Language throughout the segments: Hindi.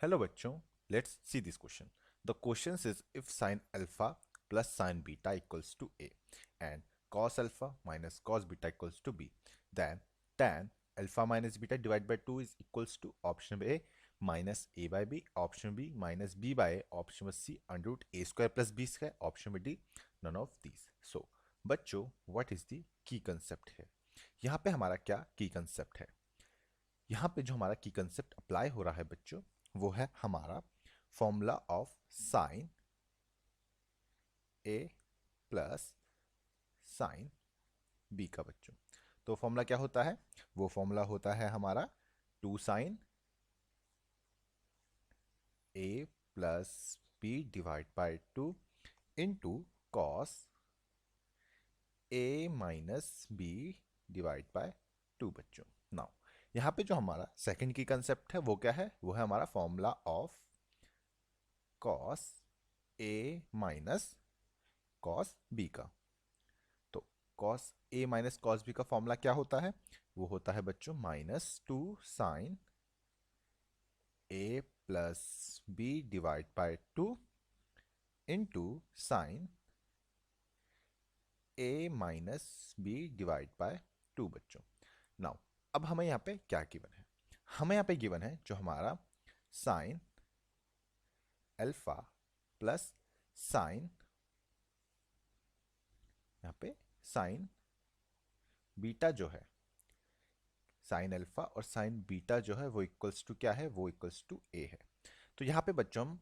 Hello बच्चों, let's see this question. The question says if sin alpha plus sin beta equals to A and cos alpha minus cos beta equals to B, then tan alpha minus beta divided by 2 is equals to option A minus A by B, option B minus B by A, option C under root A square plus B square, option D none of these. So बच्चों, what is the key concept here? यहाँ पे हमारा क्या की कंसेप्ट है? यहाँ पे जो हमारा की कंसेप्ट अप्लाई हो रहा है बच्चों, वो है हमारा formula of sine A plus sine B का बच्चों। तो फॉर्मूला क्या होता है? वो फॉर्मूला होता है हमारा 2 sine A plus B divide by 2 into cos A minus B divide by 2 बच्चों। नाउ यहाँ पे जो हमारा सेकंड की कंसेप्ट है वो क्या है? वो है हमारा formula of cos A minus cos B का। तो cos A minus cos B का फॉर्मूला क्या होता है? वो होता है बच्चों -2 sine A plus B divide by 2 into sine A minus B divide by 2 बच्चों। नाउ अब हमें यहाँ पे क्या गिवन है? हमें यहाँ पे गिवन है जो हमारा साइन अल्फा प्लस साइन, यहाँ पे साइन बीटा जो है, साइन अल्फा और साइन बीटा जो है वो इक्वल्स टू क्या है? वो इक्वल्स टू ए है। तो यहाँ पे बच्चों हम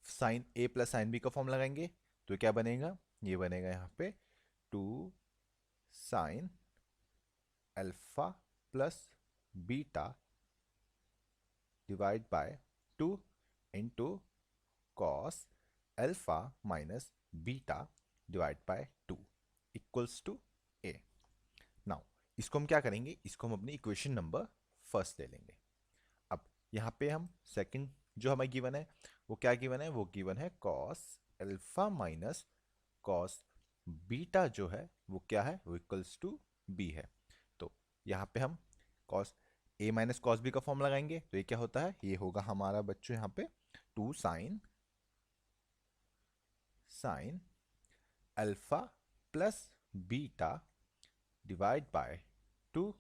sine A plus sine B का फॉर्म लगाएंगे तो क्या बनेगा? ये बनेगा यहाँ पे 2 sine alpha plus beta divide by 2 into cos alpha minus beta divide by 2 equals to A. Now इसको हम क्या करेंगे? इसको हम अपनी इक्वेशन नंबर फर्स्ट ले लेंगे। अब यहाँ पे हम सेकंड जो हमें गिवन है वो क्या गिवन है? वो गिवन है cos alpha minus cos beta जो है वो क्या है? वो इक्वल्स टू बी है। तो यहाँ पे हम cos A minus cos B का फॉर्म लगाएंगे तो ये क्या होता है? ये होगा हमारा बच्चों यहाँ पे 2 sine sine alpha plus beta divide by 2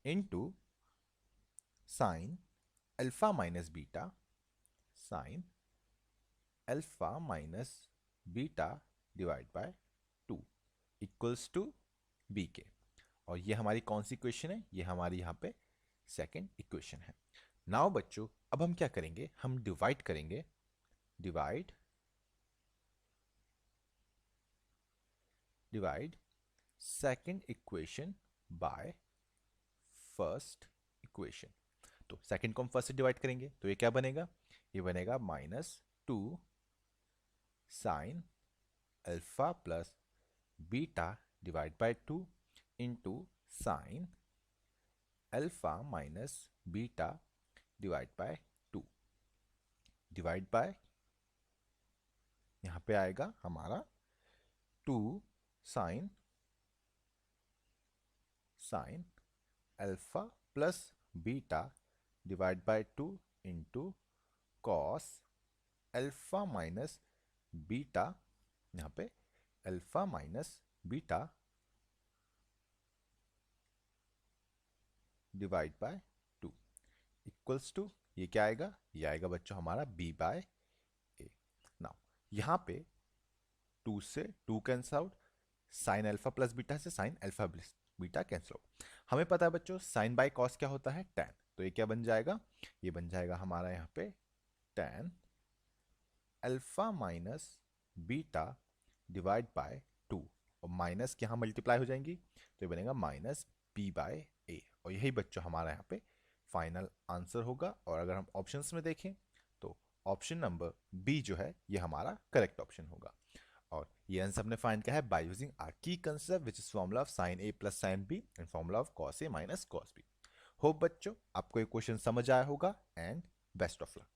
into sine alpha minus beta, sine alpha minus beta divide by 2 equals to B के। और ये हमारी कौन सी इक्वेशन है? ये हमारी यहाँ पे सेकंड इक्वेशन है। नाउ बच्चों अब हम क्या करेंगे? हम डिवाइड करेंगे, divide second equation by first equation. तो सेकंड को हम फर्स्ट से डिवाइड करेंगे तो ये क्या बनेगा? ये बनेगा -2 sine alpha plus beta divide by 2 into sine alpha minus beta divide by 2 divide by, यहाँ पे आएगा हमारा 2 sine alpha plus beta divide by 2 into cos alpha minus beta, यहाँ पे alpha minus beta divide by 2 equals to, ये क्या आएगा? ये आएगा बच्चों हमारा b बाय ए। नाउ यहाँ पे 2 से 2 cancel out, sine alpha plus beta से sine alpha plus beta cancel out. हमें पता है बच्चों साइन बाय कॉस क्या होता है? टैन। तो ये क्या बन जाएगा? ये बन जाएगा हमारा यहाँ पे tan alpha minus beta divide by 2 और माइनस के यहाँ मल्टीप्लाई हो जाएंगी तो ये बनेगा -b बाय ए। और यही बच्चों हमारा यहाँ पे फाइनल आंसर होगा। और अगर हम ऑप्शंस में देखें तो ऑप्शन नंबर बी जो है ये हमारा करेक्ट ऑप्शन होगा। और ये आंसर हमने फाइंड किया है by using our key concept which is formula of sine A plus sine B and formula of cos A minus cos B. Hope बच्चों आपको ये क्वेश्चन समझ आया होगा एंड बेस्ट ऑफ लक।